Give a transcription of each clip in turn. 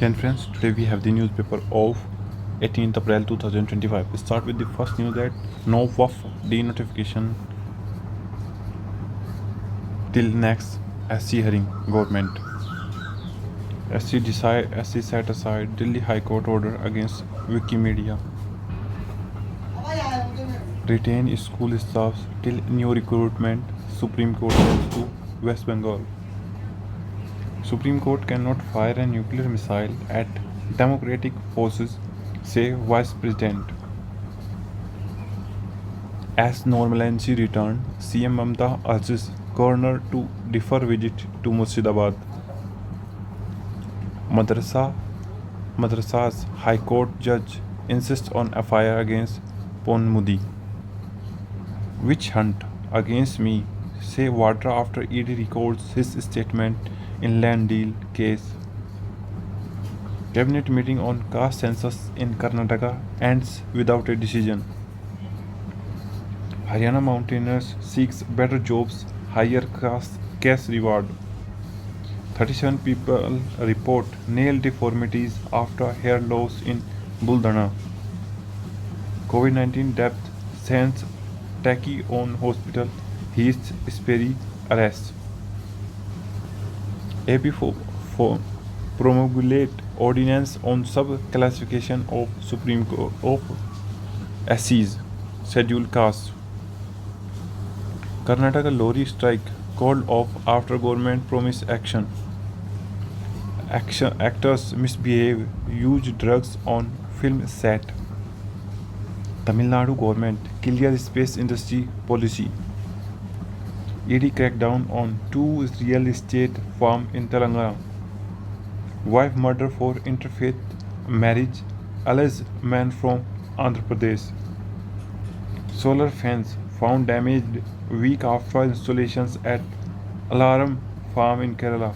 Gen friends, today we have the newspaper of 18th April 2025. We start with the first news that no WAF denotification till next SC hearing government. SC set aside Delhi High Court order against Wikimedia. Retain school staffs till new recruitment. Supreme Court goes to West Bengal. Supreme Court cannot fire a nuclear missile at democratic forces, say Vice President. As normalcy returned, CM Mamta urges Governor to defer visit to Murshidabad. Madrasa's High Court judge insists on FIR against Ponmudi. Witch hunt against me, say Vadra after ED records his statement in land deal case. Cabinet meeting on caste census in Karnataka ends without a decision. Haryana mountaineers seeks better jobs, higher cash reward. 37 people report nail deformities after hair loss in Buldana. COVID-19 death sends Taki on hospital, Heath Sperry arrest. AP for promulgate ordinance on sub-classification of Supreme Court of SCs, scheduled castes. Karnataka lorry strike called off after government promise action. Actors misbehave, use drugs on film set. Tamil Nadu government clear space industry policy. ED crackdown on 2 real estate farm in Telangana. Wife murder for interfaith marriage, alleged man from Andhra Pradesh. Solar fence found damaged week after installations at Alarm farm in Kerala.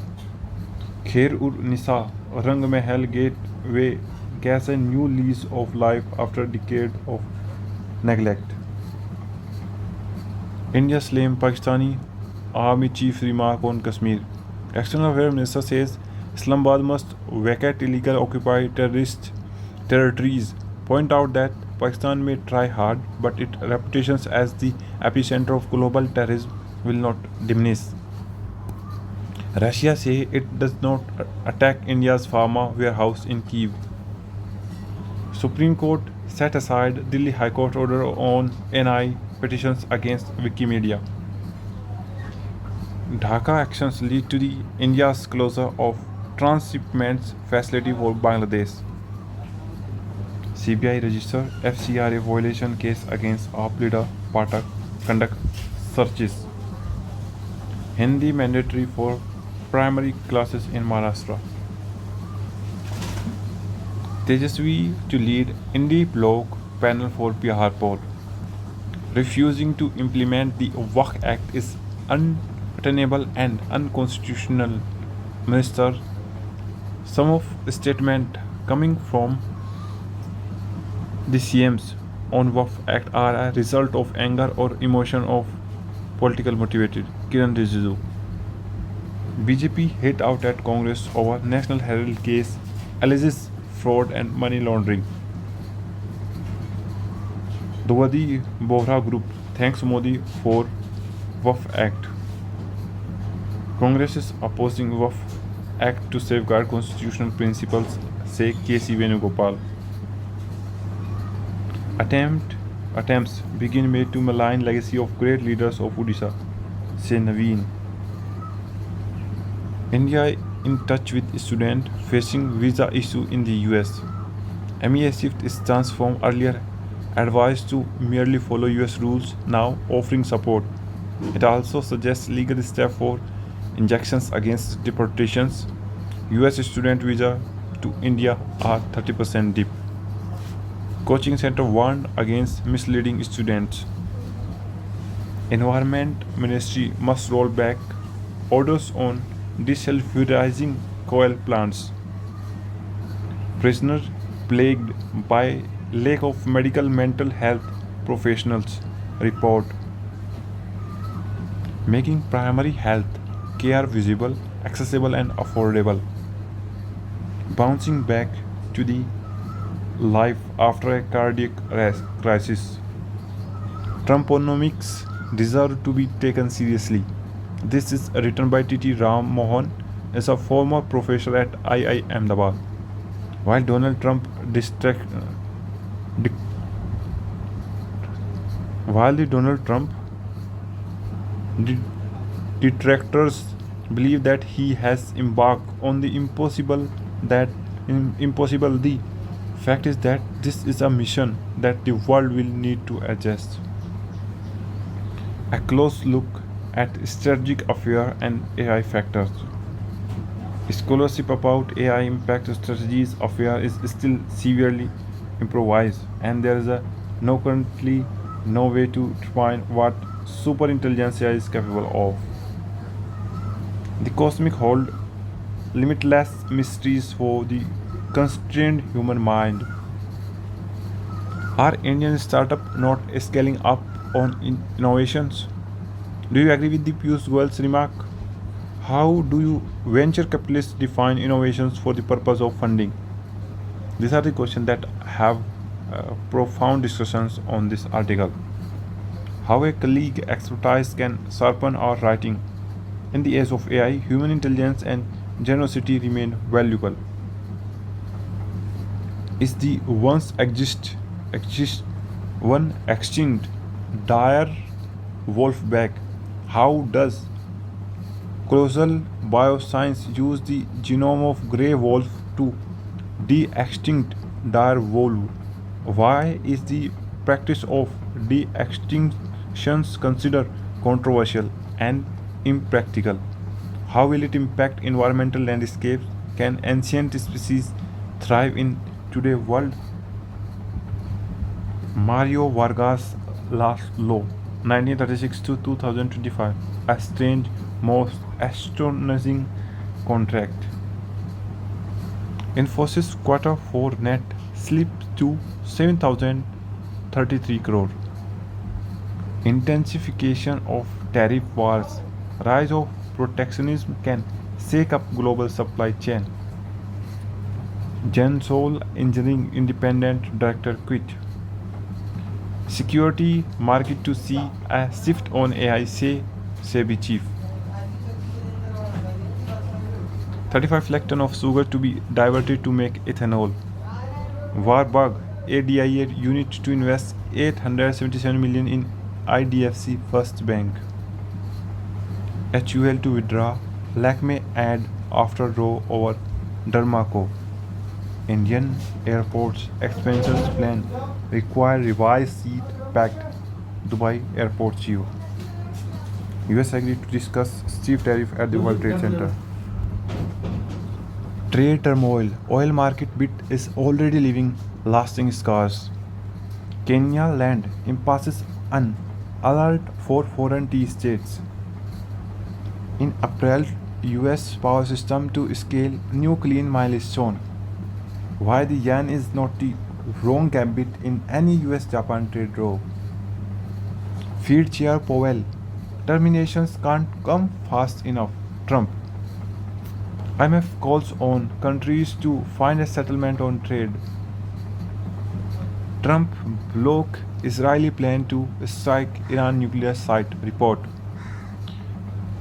Khair-ur-Nisa, Rang Mahal Gateway gets a new lease of life after a decade of neglect. India slams Pakistani Army Chief remark on Kashmir. External Affairs Minister says Islamabad must vacate illegal occupied terrorist territories. Point out that Pakistan may try hard, but its reputation as the epicenter of global terrorism will not diminish. Russia says it does not attack India's pharma warehouse in Kyiv. Supreme Court set aside Delhi High Court order on NI petitions against Wikimedia. Dhaka actions lead to the India's closure of transshipment facility for Bangladesh. CBI registered FCRA violation case against AAP leader Patak, conduct searches. Hindi mandatory for primary classes in Maharashtra. Tejasvi to lead Indie bloc panel for Bihar poll. Refusing to implement the Waqf Act is untenable and unconstitutional. Minister, some of the statement coming from the CMs on Waqf Act are a result of anger or emotion of political motivated. Kiran Rijiju. BJP hit out at Congress over National Herald case alleges fraud and money laundering. Dwadi Bohra Group thanks Modi for Waqf Act. Congress is opposing Waqf Act to safeguard constitutional principles, say K.C. Venugopal. Attempts begin made to malign legacy of great leaders of Odisha, say Naveen. India in touch with student facing visa issue in the US. MEA shift its stance from earlier advice to merely follow US rules, now offering support. It also suggests legal steps for injunctions against deportations. US student visa to India are 30% dip. Coaching center warned against misleading students. Environment Ministry must roll back orders on desulfurizing coal plants. Prisoners plagued by lack of medical mental health professionals report. Making primary health care visible, accessible and affordable. bouncing back to the life after a cardiac crisis. Trumponomics deserve to be taken seriously. This is written by T.T. Ram Mohan as a former professor at II Ahmedabad. While Donald Trump dic- while the Donald Trump de- detractors believe that he has embarked on the impossible, the fact is that this is a mission that the world will need to adjust. A close look at strategic affair and AI factors. Scholarship about AI impact strategies affair is still severely improvised, and there is no currently no way to define what superintelligence AI is capable of. The cosmic hold limitless mysteries for the constrained human mind. Are Indian startup not scaling up on innovations? Do you agree with the Piyush Goyal's remark? How do you venture capitalists define innovations for the purpose of funding? These are the questions that have profound discussions on this article. How a colleague expertise can sharpen our writing. In the age of AI, human intelligence and generosity remain valuable. Is the one extinct dire wolf back? How does Colossal Bioscience use the genome of grey wolf to de-extinct dire wolf? Why is the practice of de-extinctions considered controversial and impractical? How will it impact environmental landscapes? Can ancient species thrive in today's world? Mario Vargas Laszlo, 1936 to 2025, a strange, most astonishing contract. Infosys quarter 4 net slipped to 7,033 crore. Intensification of tariff wars, rise of protectionism can shake up global supply chain. Gensol Engineering independent director quit. Security market to see a shift on AI, say SEBI chief. 35 lakh ton of sugar to be diverted to make ethanol. Warburg ADIA unit to invest 877 million in IDFC First Bank. HUL to withdraw. Lakme ad after row over Dermaco. Indian airports expenses plan require revised seat packed. Dubai Airport chief. US agreed to discuss steep tariff at the World Trade Center. Trade turmoil, oil market bit is already leaving lasting scars. Kenya land impasses an alert for foreign tea states. In April, US power system to scale new clean milestone. Why the yen is not the wrong gambit in any US-Japan trade row. Fed Chair Powell, terminations can't come fast enough. Trump. IMF calls on countries to find a settlement on trade. Trump block Israeli plan to strike Iran nuclear site. Report.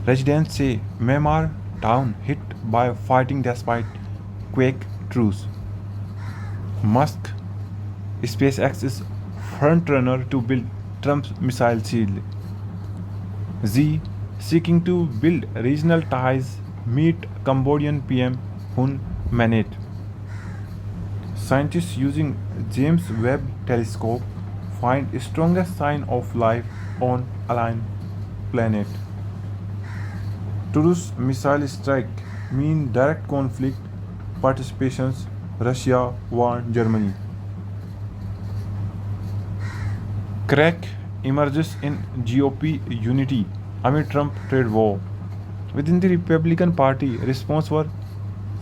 Residents say Myanmar town hit by fighting despite quake truce. Musk, SpaceX is frontrunner to build Trump's missile shield. Xi, seeking to build regional ties, meet Cambodian PM Hun Manet. Scientists using James Webb Telescope find strongest sign of life on alien planet. Truce missile strike mean direct conflict participations. Russia warned Germany. Crack emerges in GOP unity amid Trump trade war. Within the Republican Party, response were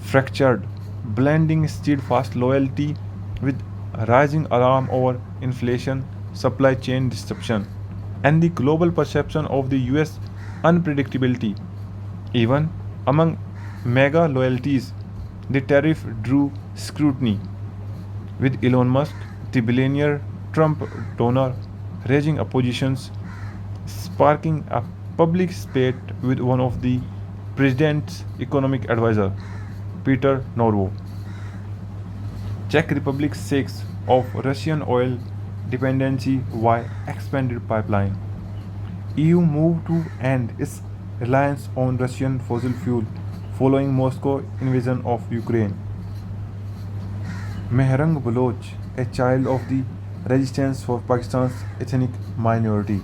fractured, blending steadfast loyalty with rising alarm over inflation, supply chain disruption, and the global perception of the US unpredictability. Even among mega loyalties, The tariff drew scrutiny, with Elon Musk, the billionaire Trump donor, raising oppositions, sparking a public spate with one of the president's economic advisor, Peter Norvo. Czech Republic shakes off Russian oil dependency via expanded pipeline. EU moved to end its reliance on Russian fossil fuel following Moscow invasion of Ukraine. Mehrang Baloch, a child of the resistance for Pakistan's ethnic minority.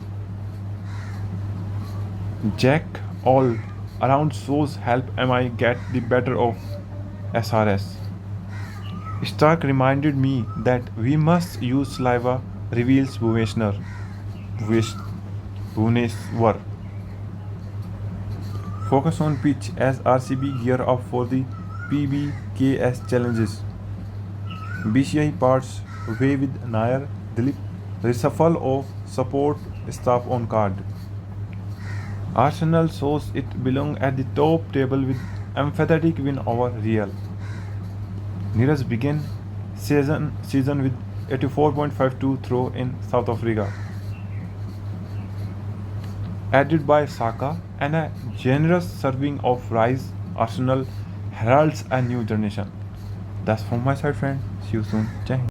Jack all around shows help MI get the better of SRS. Stark reminded me that we must use saliva, reveals Bhuvaneshwar. Focus on pitch as RCB gear up for the PBKS challenges. BCI parts way with Nair, Dilip, reshuffle of support staff on card. Arsenal shows it belong at the top table with emphatic win over Real. Neeraj began season with 84.52 throw in South Africa. Added by Saka and a generous serving of rice, Arsenal heralds a new generation. That's from my side, friend. See you soon. Jai Hind.